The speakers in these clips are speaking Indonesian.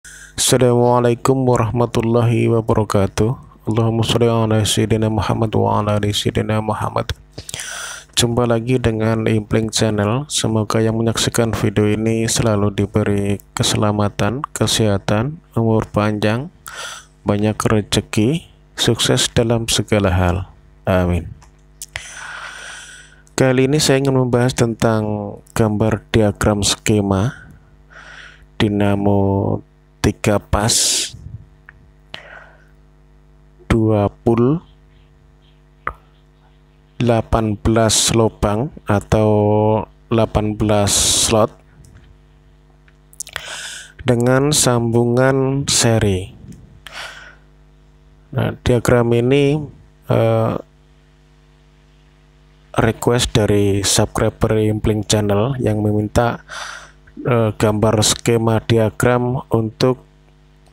Assalamualaikum warahmatullahi wabarakatuh. Allahumma sholli ala sayyidina Muhammad wa ala ali sayyidina Muhammad. Jumpa lagi dengan Impling Channel. Semoga yang menyaksikan video ini selalu diberi keselamatan, kesehatan, umur panjang, banyak rezeki, sukses dalam segala hal. Amin. Kali ini saya ingin membahas tentang gambar diagram skema dinamo 3 pas 2 pull 18 lubang atau 18 slot dengan sambungan seri. Nah, diagram ini request dari subscriber Impling Channel yang meminta gambar skema diagram untuk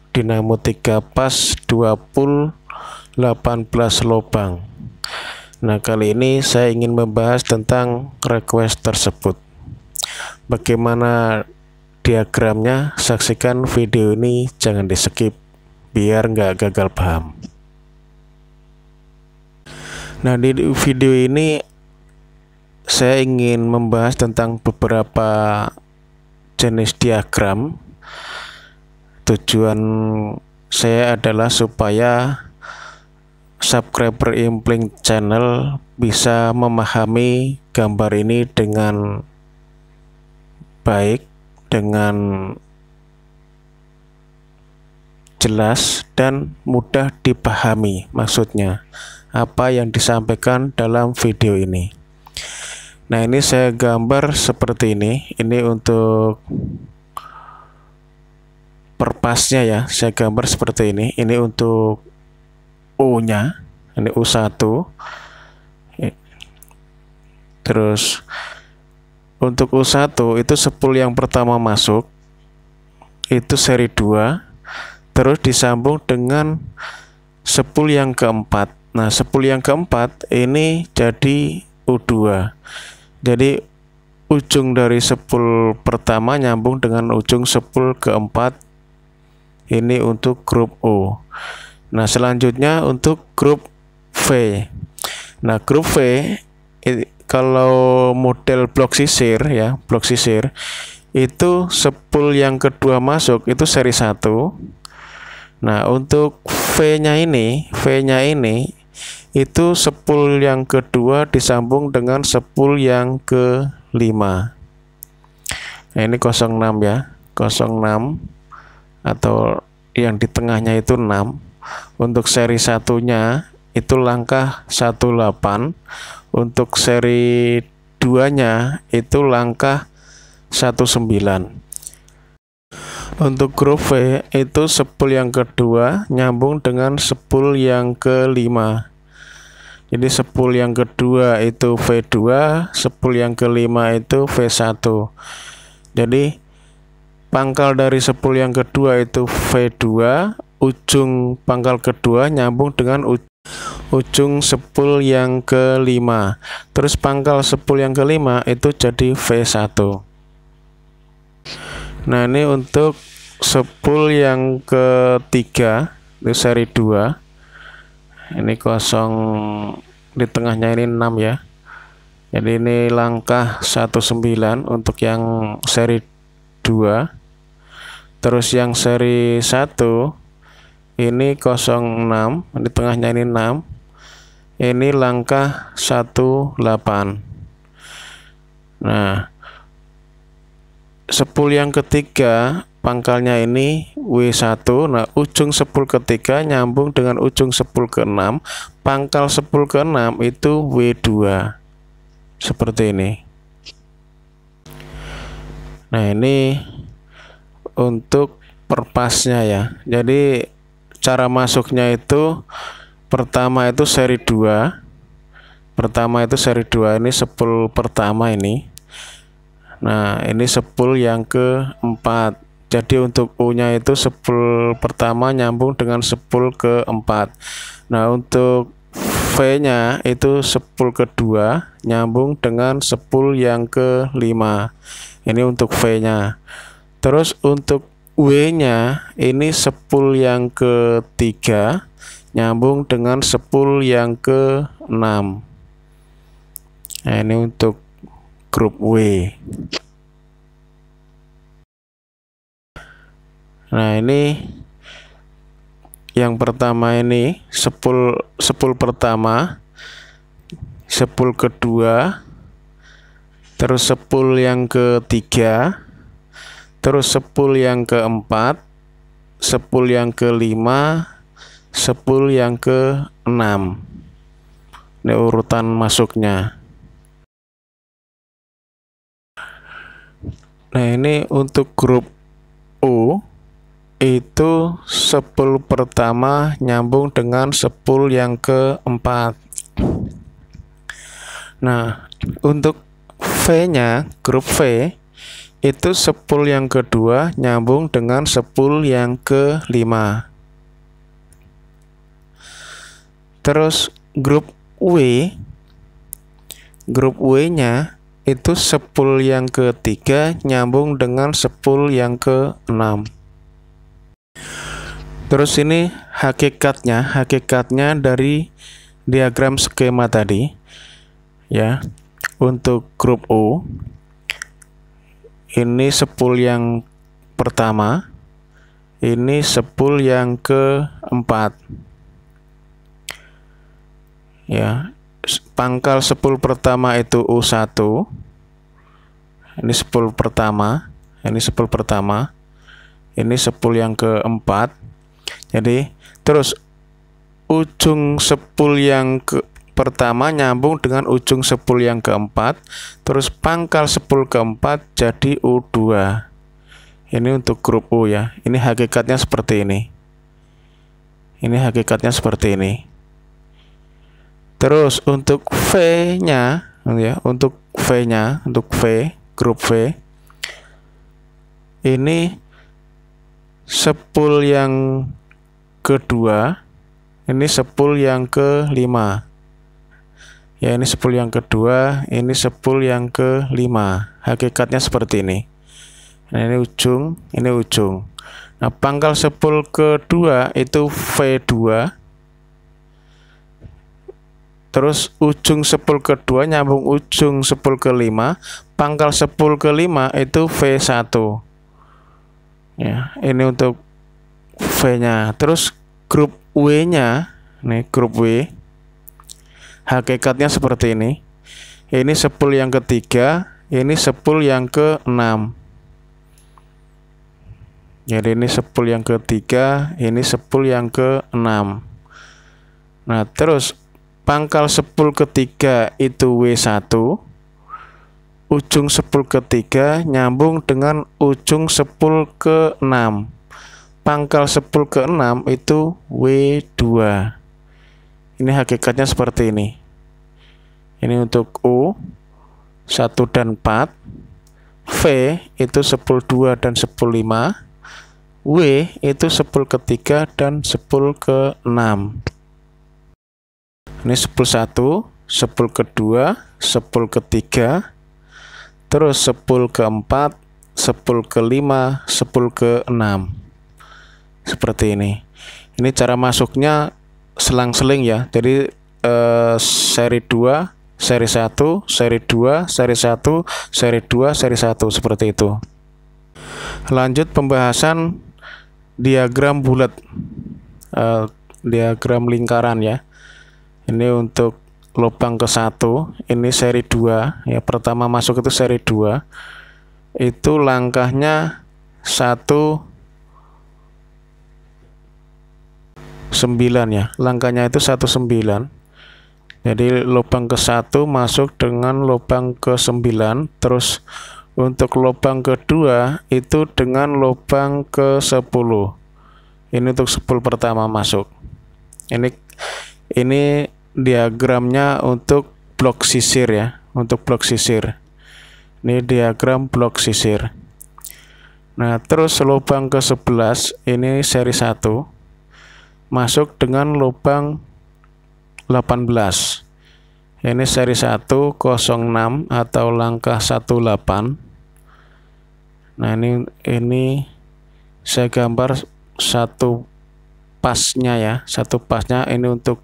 dinamo 3 pas 2 pull 18 lubang. Nah, kali ini saya ingin membahas tentang request tersebut. Bagaimana diagramnya? Saksikan video ini, jangan di skip biar nggak gagal paham. Nah, di video ini saya ingin membahas tentang beberapa jenis diagram. Tujuan saya adalah supaya subscriber Impling Channel bisa memahami gambar ini dengan baik, dengan jelas dan mudah dipahami. Maksudnya apa yang disampaikan dalam video ini. Nah, ini saya gambar seperti ini. Ini untuk perpasnya ya. Saya gambar seperti ini. Ini untuk U-nya. Ini U1. Terus untuk U1 itu spool yang pertama masuk. Itu seri 2. Terus disambung dengan spool yang keempat. Nah, spool yang keempat ini jadi U2. Jadi ujung dari spool pertama nyambung dengan ujung spool keempat. Ini untuk grup U. Nah, selanjutnya untuk grup V. Nah, grup V kalau model blok sisir ya, blok sisir itu spool yang kedua masuk itu seri 1. Nah, untuk V-nya ini itu spool yang kedua disambung dengan spool yang ke-5. Nah, ini 06 ya, 06 atau yang di tengahnya itu 6. Untuk seri satunya itu langkah 18. Untuk seri 2-nya itu langkah 19. Untuk grup V itu spool yang kedua nyambung dengan spool yang ke-5. Jadi spool yang kedua itu V2, spool yang ke-5 itu V1. Jadi pangkal dari spool yang kedua itu V2, ujung pangkal kedua nyambung dengan ujung spool yang ke-5. Terus pangkal spool yang ke-5 itu jadi V1. Nah, ini untuk spool yang ketiga itu seri 2. Ini kosong, di tengahnya ini 6 ya. Jadi ini langkah 19 untuk yang seri 2. Terus yang seri 1 ini 06, di tengahnya ini 6. Ini langkah 18. Nah, spool yang ketiga pangkalnya ini W1. Nah, ujung spool ketiga nyambung dengan ujung spool ke-6. Pangkal spool ke-6 itu W2. Seperti ini. Nah, ini untuk perpasnya ya. Jadi cara masuknya itu pertama itu seri 2. Pertama itu seri 2, ini spool pertama ini. Nah, ini spool yang keempat. Jadi untuk U-nya itu spool pertama nyambung dengan spool keempat. Nah, untuk V-nya itu spool kedua nyambung dengan spool yang ke-5. Ini untuk V-nya. Terus untuk W-nya ini sepul yang ketiga nyambung dengan sepul yang ke-6. Nah, ini untuk grup W. Nah, ini yang pertama, ini sepul pertama, sepul kedua, terus sepul yang ketiga, terus sepul yang keempat, sepul yang kelima, sepul yang ke-6. Ini urutan masuknya. Nah, ini untuk grup U itu sepul pertama nyambung dengan sepul yang keempat. Nah, untuk V-nya, grup V itu sepul yang kedua nyambung dengan sepul yang kelima. Terus grup W-nya itu sepul yang ketiga nyambung dengan sepul yang ke-6. Terus ini hakikatnya dari diagram skema tadi ya. Untuk grup U ini sepul yang pertama, ini sepul yang keempat ya. Pangkal sepul pertama itu U1, ini sepul pertama, ini sepul pertama, ini sepul yang keempat. Jadi terus ujung sepul yang pertama nyambung dengan ujung sepul yang keempat, terus pangkal sepul keempat jadi U2. Ini untuk grup U ya. Ini hakikatnya seperti ini. Ini hakikatnya seperti ini. Terus untuk V-nya ya, untuk V, grup V ini sepul yang kedua, ini sepul yang kelima ya. Ini sepul yang kedua, ini sepul yang kelima. Hakikatnya seperti ini. Nah, ini ujung, ini ujung. Nah, pangkal sepul kedua itu V2, terus ujung sepul kedua nyambung ujung sepul kelima, pangkal sepul kelima itu V1 ya. Ini untuk V-nya. Terus grup W-nya, nih grup W, hakikatnya seperti ini. Ini sepul yang ketiga, ini sepul yang ke-6. Jadi ini sepul yang ketiga, ini sepul yang ke-6. Nah, terus pangkal sepul ketiga itu W1, ujung sepul ketiga nyambung dengan ujung sepul ke-6. Pangkal sepul ke-6 itu W2. Ini hakikatnya seperti ini. Ini untuk U 1 dan 4, V itu sepul 2 dan sepul 5, W itu sepul ketiga dan sepul ke-6. Ini sepul 1, sepul kedua, sepul ketiga, terus sepul keempat, sepul kelima, sepul ke-6. Seperti ini. Ini cara masuknya selang-seling ya. Jadi seri 2, seri 1, seri 2, seri 1, seri 2, seri 1, seperti itu. Lanjut pembahasan diagram bulat, diagram lingkaran ya. Ini untuk lubang ke-1, ini seri 2 ya. Pertama masuk itu seri 2. Itu langkahnya 1 9 ya, langkahnya itu 19. Jadi lubang ke-1 masuk dengan lubang ke-9, terus untuk lubang kedua itu dengan lubang ke-10. Ini untuk sepul pertama masuk. Ini diagramnya untuk blok sisir ya, untuk blok sisir. Ini diagram blok sisir. Nah, terus lubang ke-11 ini seri 1 masuk dengan lubang 18. Ini seri 1 06 atau langkah 18. Nah, ini saya gambar satu pasnya ya, satu pasnya ini untuk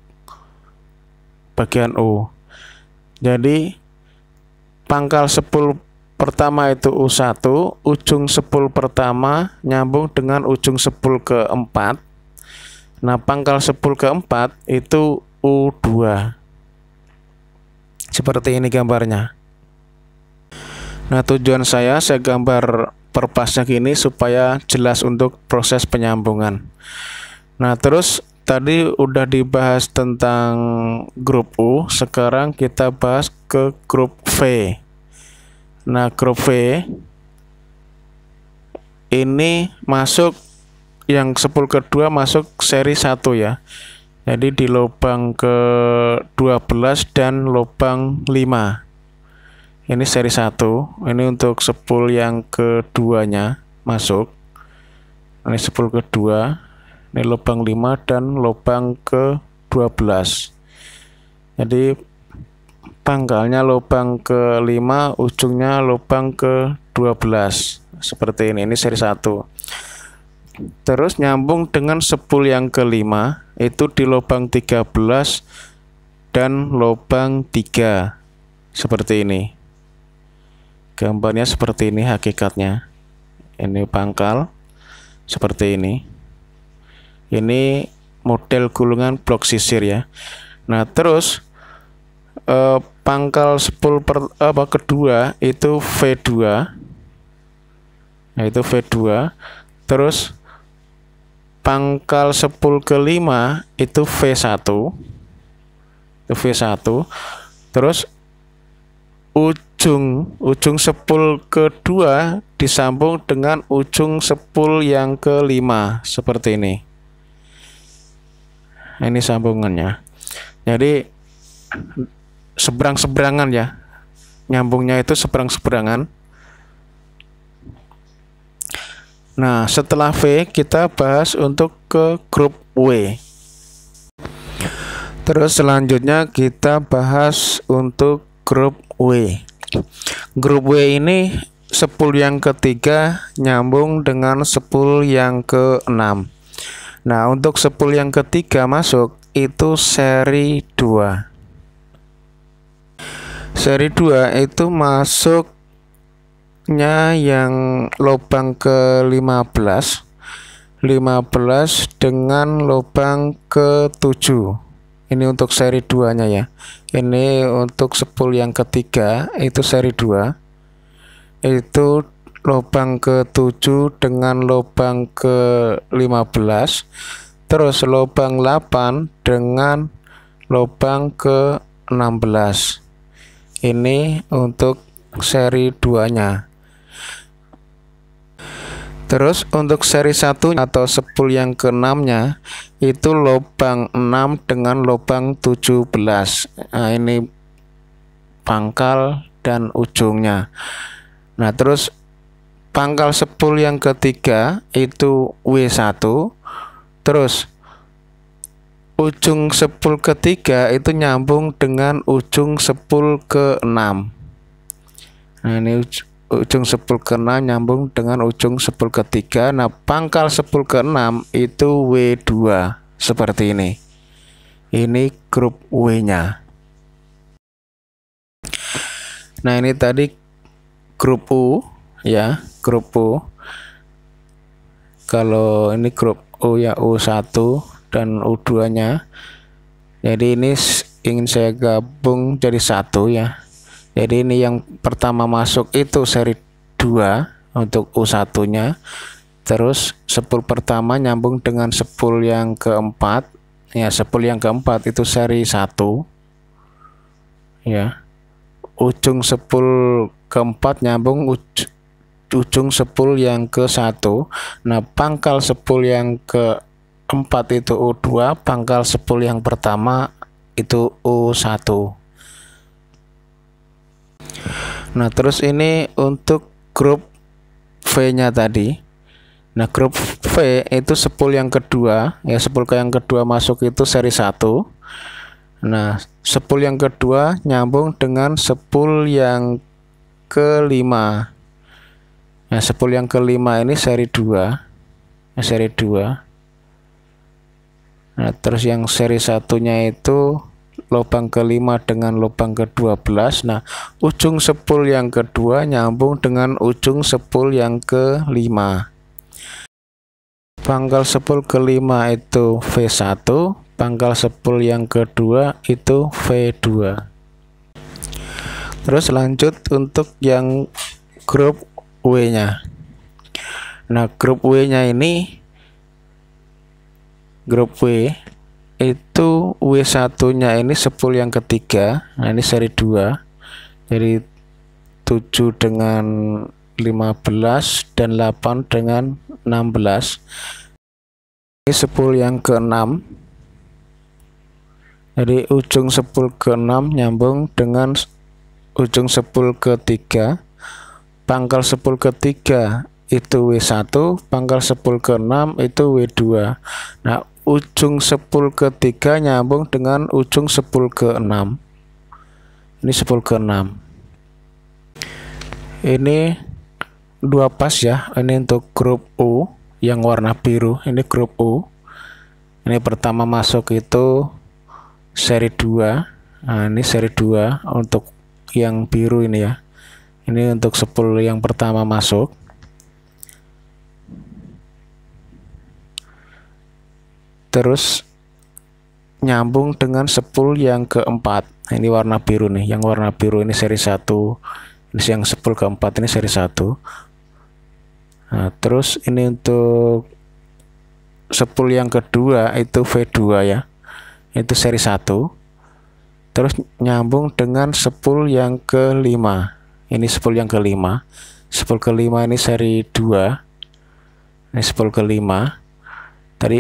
bagian U. Jadi pangkal 10 pertama itu U1, ujung 10 pertama nyambung dengan ujung 10 keempat. Nah, pangkal 10 keempat itu U2. Seperti ini gambarnya. Nah, tujuan saya gambar per pasnya gini supaya jelas untuk proses penyambungan. Nah, terus tadi udah dibahas tentang grup U, sekarang kita bahas ke grup V. Nah, grup V ini masuk yang 10 kedua masuk seri 1 ya. Jadi di lubang ke-12 dan lubang 5. Ini seri 1, ini untuk 10 yang keduanya masuk. Ini 10 kedua, ini lubang 5 dan lubang ke-12. Jadi pangkalnya lubang ke-5, ujungnya lubang ke-12. Seperti ini seri 1. Terus nyambung dengan 10 yang ke-5 itu di lubang 13 dan lubang 3. Seperti ini. Gambarnya seperti ini hakikatnya. Ini pangkal seperti ini. Ini model gulungan blok sisir ya. Nah, terus pangkal 10 kedua itu V2. Nah, itu V2. Terus pangkal 10 ke-5 itu V1. Itu V1. Terus ujung 10 kedua disambung dengan ujung 10 yang ke-5 seperti ini. Ini sambungannya. Jadi seberang-seberangan ya. Nyambungnya itu seberang-seberangan. Nah, setelah V kita bahas untuk ke grup W. Terus selanjutnya kita bahas untuk grup W. Grup W ini 10 yang ketiga nyambung dengan 10 yang ke-6. Nah, untuk 10 yang ketiga masuk itu seri 2. Seri 2 itu masuknya yang lubang ke-15. 15 dengan lubang ke-7. Ini untuk seri 2-nya ya. Ini untuk 10 yang ketiga itu seri 2. Itu lubang ke-7 dengan lubang ke-15. Terus lubang 8 dengan lubang ke-16. Ini untuk seri 2-nya. Terus untuk seri 1 atau 10 yang ke-6-nya itu lubang 6 dengan lubang 17. Nah, ini pangkal dan ujungnya. Nah, terus pangkal 10 yang ketiga itu W1. Terus ujung 10 ketiga itu nyambung dengan ujung 10 ke-6. Nah, ini ujung 10 ke-6 nyambung dengan ujung 10 ke-3. Nah, pangkal 10 ke-6 itu W2 seperti ini. Ini grup W-nya. Nah, ini tadi grup U ya, grup U. Kalau ini grup U ya, U1 dan U2-nya. Jadi ini ingin saya gabung jadi satu ya. Jadi ini yang pertama masuk itu seri 2 untuk U1-nya. Terus 10 pertama nyambung dengan 10 yang keempat. Ya, 10 yang keempat itu seri 1. Ya. Ujung 10 keempat nyambung ujung 10 yang ke-1. Nah, pangkal 10 yang keempat itu U2, pangkal 10 yang pertama itu U1. Nah, terus ini untuk grup V-nya tadi. Nah, grup V itu 10 yang kedua, ya 10 yang kedua masuk itu seri 1. Nah, 10 yang kedua nyambung dengan 10 yang ke-5. Nah, 10 yang ke-5 ini seri 2. seri 2. Nah, terus yang seri satunya itu lubang ke-5 dengan lubang ke-12. Nah, ujung sepul yang kedua nyambung dengan ujung sepul yang ke-5. Pangkal sepul ke-5 itu V1, pangkal sepul yang kedua itu V2. Terus lanjut untuk yang grup W-nya. Nah, grup W-nya ini, grup W itu W1-nya ini sepul yang ketiga. Nah, ini seri 2. Jadi 7 dengan 15 dan 8 dengan 16. Ini sepul yang ke-6. Jadi ujung sepul ke-6 nyambung dengan ujung sepul ke-3. Pangkal sepul ke-3 itu W1, pangkal sepul ke-6 itu W2. Nah, ujung sepul ke-3 nyambung dengan ujung sepul ke-6. Ini sepul ke-6. Ini 2 pas ya. Ini untuk grup U yang warna biru. Ini grup U. Ini pertama masuk itu seri 2. Nah, ini seri 2 untuk yang biru ini ya. Ini untuk sepul yang pertama masuk. Terus nyambung dengan sepul yang keempat. Ini warna biru nih. Yang warna biru ini seri 1. Ini yang sepul keempat ini seri 1. Nah, terus ini untuk sepul yang kedua itu V2 ya. Itu seri 1. Terus nyambung dengan sepul yang ke-5. Ini sepul yang ke-5. Sepul ke-5 ini seri 2. Ini sepul ke-5. Tadi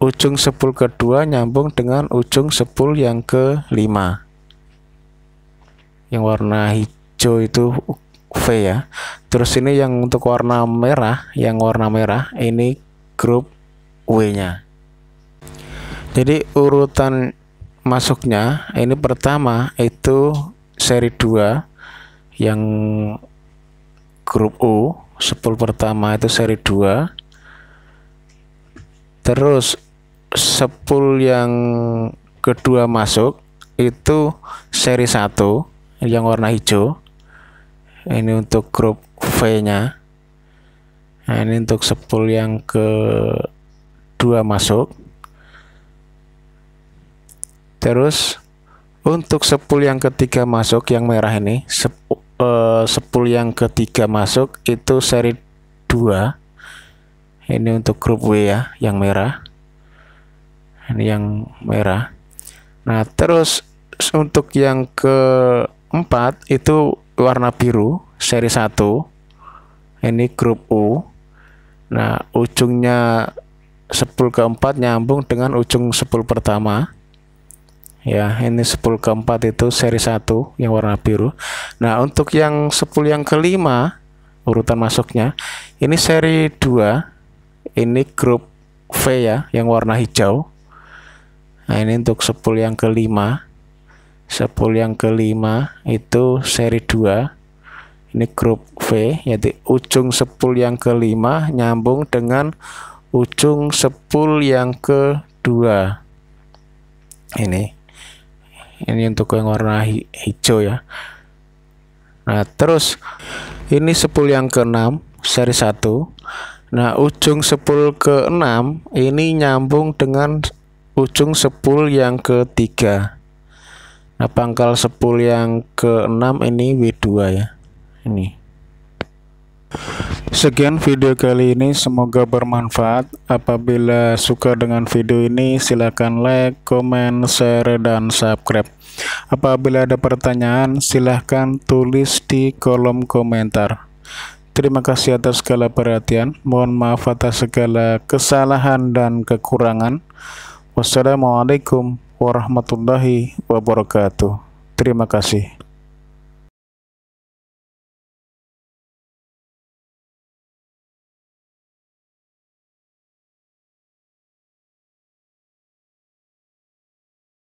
ujung sepul kedua nyambung dengan ujung sepul yang ke-5. Yang warna hijau itu V ya. Terus ini yang untuk warna merah, ini grup W-nya. Jadi urutan masuknya ini pertama itu seri 2 yang grup U, sepul pertama itu seri 2. Terus sepul yang kedua masuk itu seri 1 yang warna hijau. Ini untuk grup V-nya. Nah, ini untuk sepul yang kedua masuk. Terus untuk sepul yang ketiga masuk yang merah ini, sepul yang ketiga masuk itu seri 2. Ini untuk grup W ya, yang merah. Ini yang merah. Nah, terus untuk yang keempat itu warna biru, seri 1. Ini grup U. Nah, ujungnya sepul keempat nyambung dengan ujung sepul pertama. Ya, ini sepul keempat itu seri 1 yang warna biru. Nah, untuk yang sepul yang kelima, urutan masuknya, ini seri 2. Ini grup V ya, yang warna hijau. Nah, ini untuk sepul yang kelima. Sepul yang kelima itu seri 2. Ini grup V, yaitu ujung sepul yang kelima nyambung dengan ujung sepul yang kedua. Ini untuk yang warna hijau ya. Nah, terus ini sepul yang ke-6 seri 1. Nah, ujung sepul ke-6 ini nyambung dengan ujung sepul yang ketiga. Nah, pangkal sepul yang ke-6 ini W2 ya. Ini. Sekian video kali ini, semoga bermanfaat. Apabila suka dengan video ini, silakan like, komen, share, dan subscribe. Apabila ada pertanyaan, silahkan tulis di kolom komentar. Terima kasih atas segala perhatian. Mohon maaf atas segala kesalahan dan kekurangan. Wassalamualaikum warahmatullahi wabarakatuh. Terima kasih.